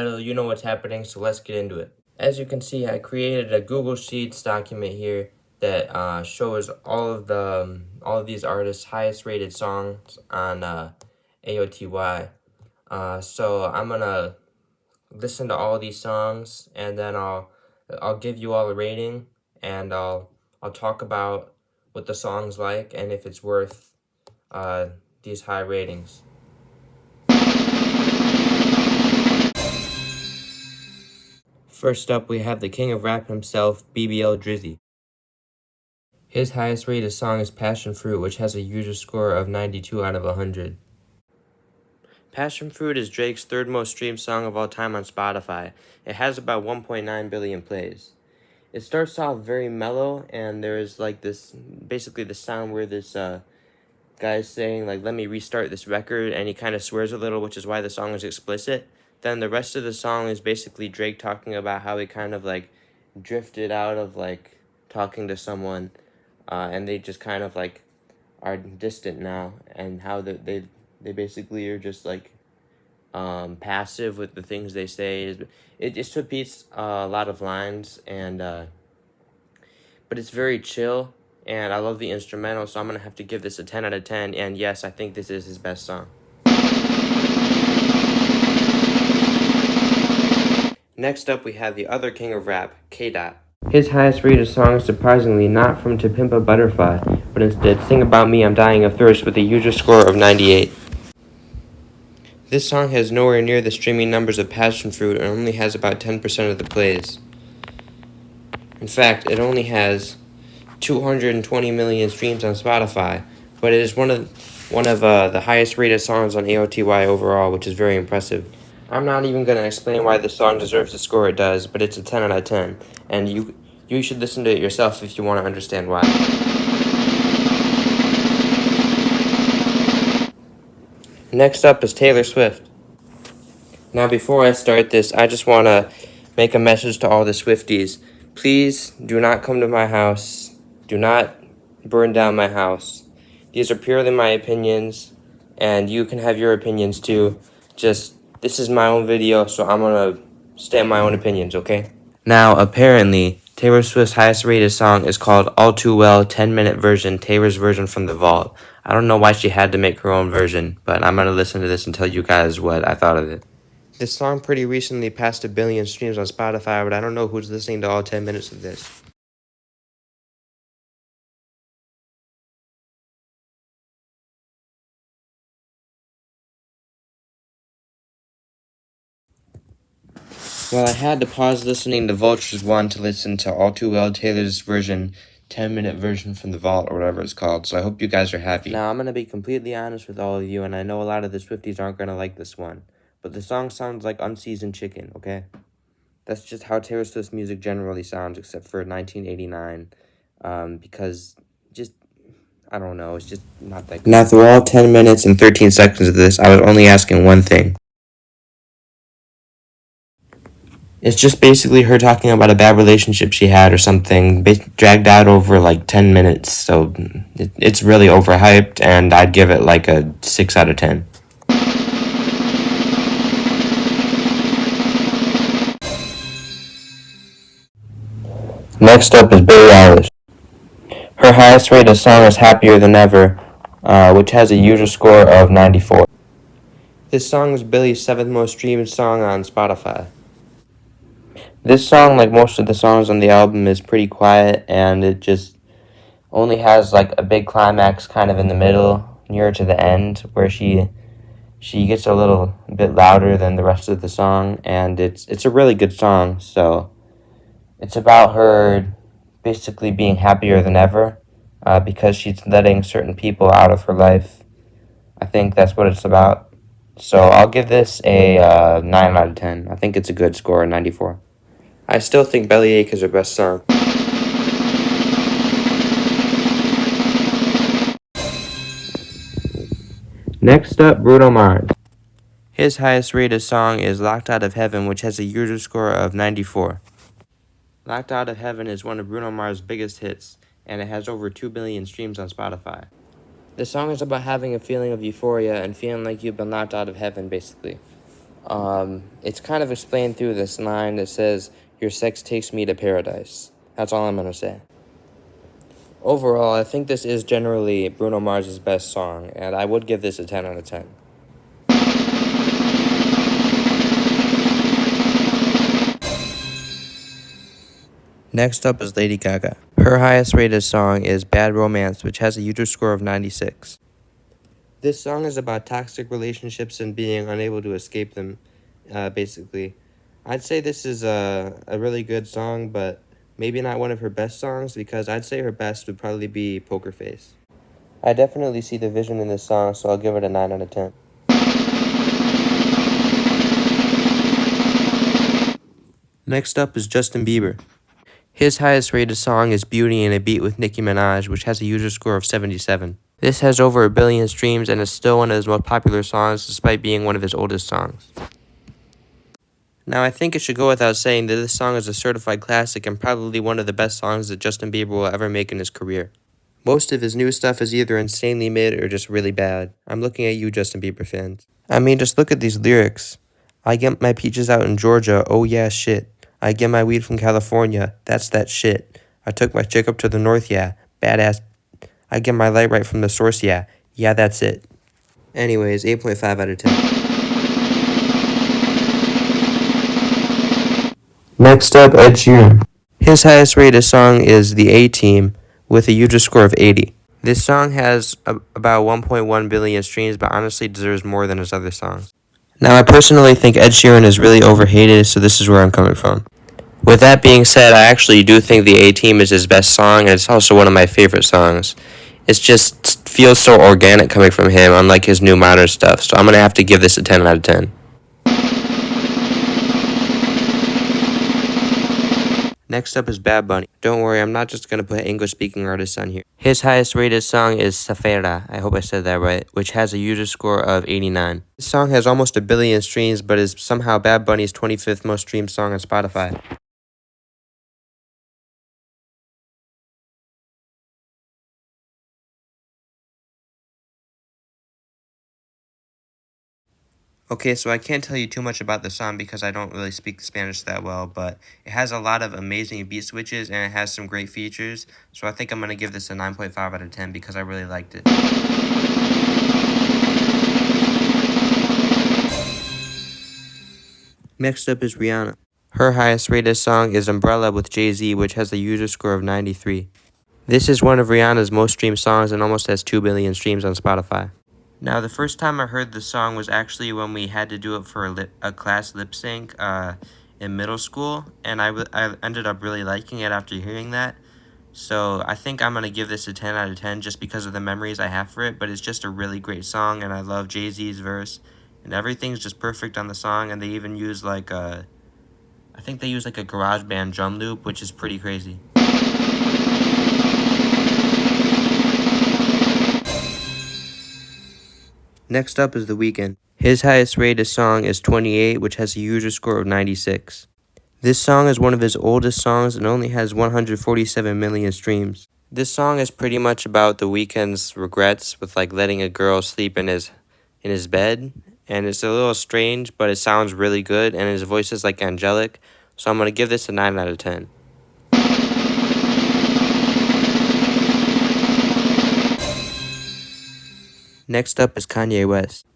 You know what's happening, so let's get into it. As you can see, I created a Google Sheets document here that shows all of these artists' highest rated songs on AOTY. So I'm gonna listen to all these songs, and then I'll give you all a rating, and I'll talk about what the song's like and if it's worth uh, these high ratings. First up, we have the king of rap himself, BBL Drizzy. His highest rated song is Passion Fruit, which has a user score of 92 out of 100. Passion Fruit is Drake's third most streamed song of all time on Spotify. It has about 1.9 billion plays. It starts off very mellow, and there's like this, basically the sound where this guy's saying like, let me restart this record, and he kind of swears a little, which is why the song is explicit. Then the rest of the song is basically Drake talking about how he kind of like drifted out of like talking to someone, and they just kind of like are distant now, and how they basically are just like passive with the things they say. It just repeats a lot of lines, and but it's very chill, and I love the instrumental, so I'm gonna have to give this a 10 out of 10. And yes, I think this is his best song. Next up, we have the other king of rap, K-Dot. His highest rated song is surprisingly not from To Pimp a Butterfly, but instead Sing About Me, I'm Dying of Thirst with a user score of 98. This song has nowhere near the streaming numbers of Passion Fruit and only has about 10% of the plays. In fact, it only has 220 million streams on Spotify, but it is one of the highest rated songs on AOTY overall, which is very impressive. I'm not even going to explain why this song deserves the score it does, but it's a 10 out of 10, and you should listen to it yourself if you want to understand why. Next up is Taylor Swift. Now before I start this, I just want to make a message to all the Swifties. Please do not come to my house. Do not burn down my house. These are purely my opinions, and you can have your opinions too. Just, this is my own video, so I'm gonna state my own opinions, okay? Now, apparently, Taylor Swift's highest rated song is called All Too Well 10-minute version, Taylor's version from the vault. I don't know why she had to make her own version, but I'm gonna listen to this and tell you guys what I thought of it. This song pretty recently passed 1 billion streams on Spotify, but I don't know who's listening to all 10 minutes of this. Well, I had to pause listening to Vultures 1 to listen to All Too Well Taylor's version, 10-minute version from the vault, or whatever it's called, so I hope you guys are happy. Now, I'm going to be completely honest with all of you, and I know a lot of the Swifties aren't going to like this one, but the song sounds like unseasoned chicken, okay? That's just how Taylor Swift's music generally sounds, except for 1989, because just, I don't know, it's just not that good. Now, through all 10 minutes and 13 seconds of this, I was only asking one thing. It's just basically her talking about a bad relationship she had or something, dragged out over like 10 minutes, so it's really overhyped, and I'd give it like a 6 out of 10. Next up is Billie Eilish. Her highest rated song is Happier Than Ever, which has a user score of 94. This song is Billie's 7th most streamed song on Spotify. This song, like most of the songs on the album, is pretty quiet, and it just only has like a big climax kind of in the middle, nearer to the end, where she gets a little bit louder than the rest of the song, and it's a really good song. So it's about her basically being happier than ever, because she's letting certain people out of her life. I think that's what it's about. So I'll give this a 9 out of 10. I think it's a good score, 94. I still think Bellyache is her best song. Next up, Bruno Mars. His highest rated song is Locked Out of Heaven, which has a user score of 94. Locked Out of Heaven is one of Bruno Mars' biggest hits, and it has over 2 billion streams on Spotify. The song is about having a feeling of euphoria and feeling like you've been locked out of heaven, basically. It's kind of explained through this line that says, "Your sex takes me to paradise." That's all I'm gonna say. Overall, I think this is generally Bruno Mars's best song, and I would give this a 10 out of 10. Next up is Lady Gaga. Her highest rated song is Bad Romance, which has a user score of 96. This song is about toxic relationships and being unable to escape them, basically. I'd say this is a really good song, but maybe not one of her best songs, because I'd say her best would probably be Poker Face. I definitely see the vision in this song, so I'll give it a 9 out of 10. Next up is Justin Bieber. His highest rated song is Beauty and a Beat with Nicki Minaj, which has a user score of 77. This has over 1 billion streams and is still one of his most popular songs despite being one of his oldest songs. Now, I think it should go without saying that this song is a certified classic and probably one of the best songs that Justin Bieber will ever make in his career. Most of his new stuff is either insanely mid or just really bad. I'm looking at you, Justin Bieber fans. I mean, just look at these lyrics. I get my peaches out in Georgia, oh yeah, shit. I get my weed from California, that's that shit. I took my chick up to the north, yeah, badass. I get my light right from the source, yeah, that's it. Anyways, 8.5 out of 10. Next up, Ed Sheeran. His highest rated song is The A-Team with a user score of 80. This song has about 1.1 billion streams, but honestly deserves more than his other songs. Now, I personally think Ed Sheeran is really overhated, so this is where I'm coming from. With that being said, I actually do think The A-Team is his best song, and it's also one of my favorite songs. It just feels so organic coming from him, unlike his new modern stuff, so I'm going to have to give this a 10 out of 10. Next up is Bad Bunny. Don't worry, I'm not just going to put English-speaking artists on here. His highest rated song is Safera, I hope I said that right, which has a user score of 89. This song has almost 1 billion streams, but is somehow Bad Bunny's 25th most streamed song on Spotify. Okay, so I can't tell you too much about the song because I don't really speak Spanish that well, but it has a lot of amazing beat switches and it has some great features, so I think I'm going to give this a 9.5 out of 10 because I really liked it. Next up is Rihanna. Her highest rated song is Umbrella with Jay-Z, which has a user score of 93. This is one of Rihanna's most streamed songs and almost has 2 billion streams on Spotify. Now, the first time I heard the song was actually when we had to do it for a class lip sync in middle school, and I ended up really liking it after hearing that. So I think I'm going to give this a 10 out of 10 just because of the memories I have for it, but it's just a really great song, and I love Jay-Z's verse, and everything's just perfect on the song, and they even use I think they use like a GarageBand drum loop, which is pretty crazy. Next up is The Weeknd. His highest rated song is 28, which has a user score of 96. This song is one of his oldest songs and only has 147 million streams. This song is pretty much about The Weeknd's regrets with like letting a girl sleep in his bed, and it's a little strange, but it sounds really good, and his voice is like angelic, so I'm going to give this a 9 out of 10. Next up is Kanye West.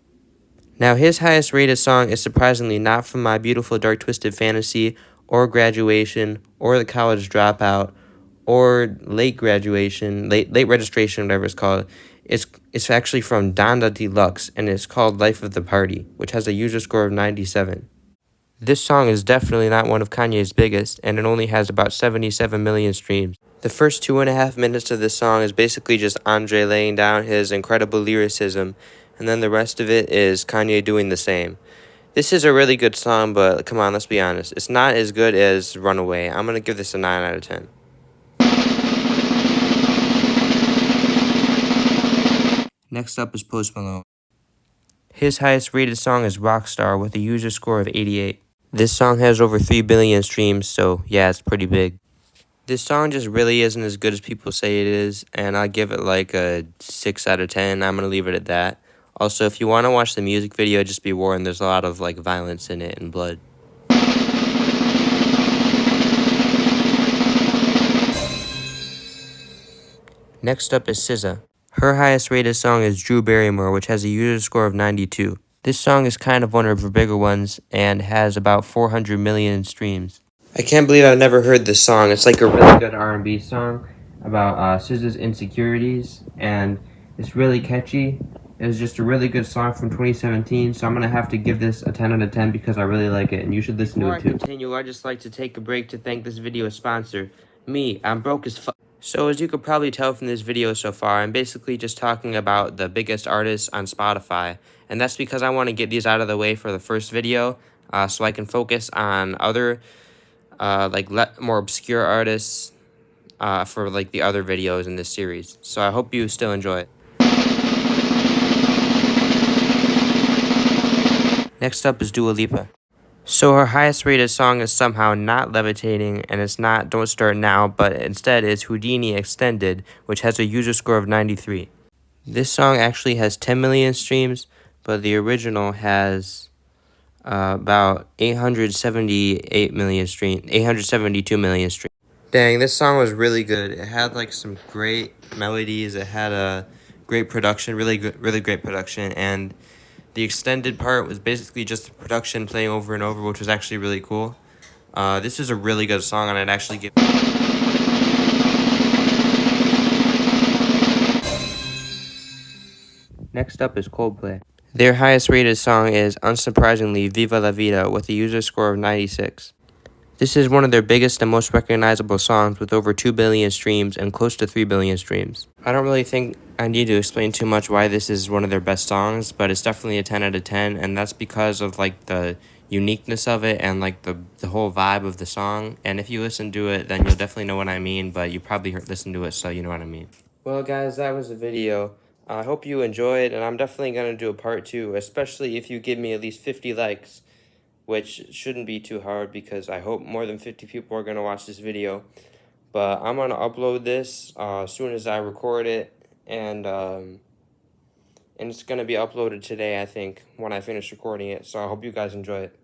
Now, his highest rated song is surprisingly not from My Beautiful Dark Twisted Fantasy, or Graduation, or The College Dropout, or Late Graduation, late Registration, whatever it's called. It's actually from Donda Deluxe, and it's called Life of the Party, which has a user score of 97. This song is definitely not one of Kanye's biggest, and it only has about 77 million streams. The first 2.5 minutes of this song is basically just Andre laying down his incredible lyricism, and then the rest of it is Kanye doing the same. This is a really good song, but come on, let's be honest. It's not as good as Runaway. I'm going to give this a 9 out of 10. Next up is Post Malone. His highest rated song is Rockstar with a user score of 88. This song has over 3 billion streams, so yeah, it's pretty big. This song just really isn't as good as people say it is, and I'll give it like a 6 out of 10. I'm going to leave it at that. Also, if you want to watch the music video, just be warned, there's a lot of like violence in it and blood. Next up is SZA. Her highest rated song is Drew Barrymore, which has a user score of 92. This song is kind of one of her bigger ones and has about 400 million streams. I can't believe I've never heard this song. It's like a really good R&B song about SZA's insecurities, and it's really catchy. It was just a really good song from 2017, so I'm going to have to give this a 10 out of 10 because I really like it, and you should listen to it too. Before I continue, I'd just like to take a break to thank this video's sponsor, me. I'm broke as fuck. So as you could probably tell from this video so far, I'm basically just talking about the biggest artists on Spotify, and that's because I want to get these out of the way for the first video, so I can focus on other more obscure artists for like the other videos in this series. So I hope you still enjoy it. Next up is Dua Lipa. So her highest rated song is somehow not Levitating, and it's not Don't Start Now, but instead is Houdini Extended, which has a user score of 93. This song actually has 10 million streams, but the original has about 872 million streams. Dang, this song was really good. It had like some great melodies. It had a great production, really good, really great production, and the extended part was basically just the production playing over and over, which was actually really cool. This is a really good song, and I'd actually give. Next up is Coldplay. Their highest rated song is, unsurprisingly, Viva la Vida, with a user score of 96. This is one of their biggest and most recognizable songs, with over 2 billion streams and close to 3 billion streams. I don't really think I need to explain too much why this is one of their best songs, but it's definitely a 10 out of 10, and that's because of like the uniqueness of it and like the whole vibe of the song. And if you listen to it, then you'll definitely know what I mean, but you probably listened to it, so you know what I mean. Well, guys, that was the video. I hope you enjoyed, and I'm definitely going to do a part 2, especially if you give me at least 50 likes. Which shouldn't be too hard because I hope more than 50 people are going to watch this video. But I'm going to upload this as soon as I record it, and it's going to be uploaded today, I think, when I finish recording it. So I hope you guys enjoy it.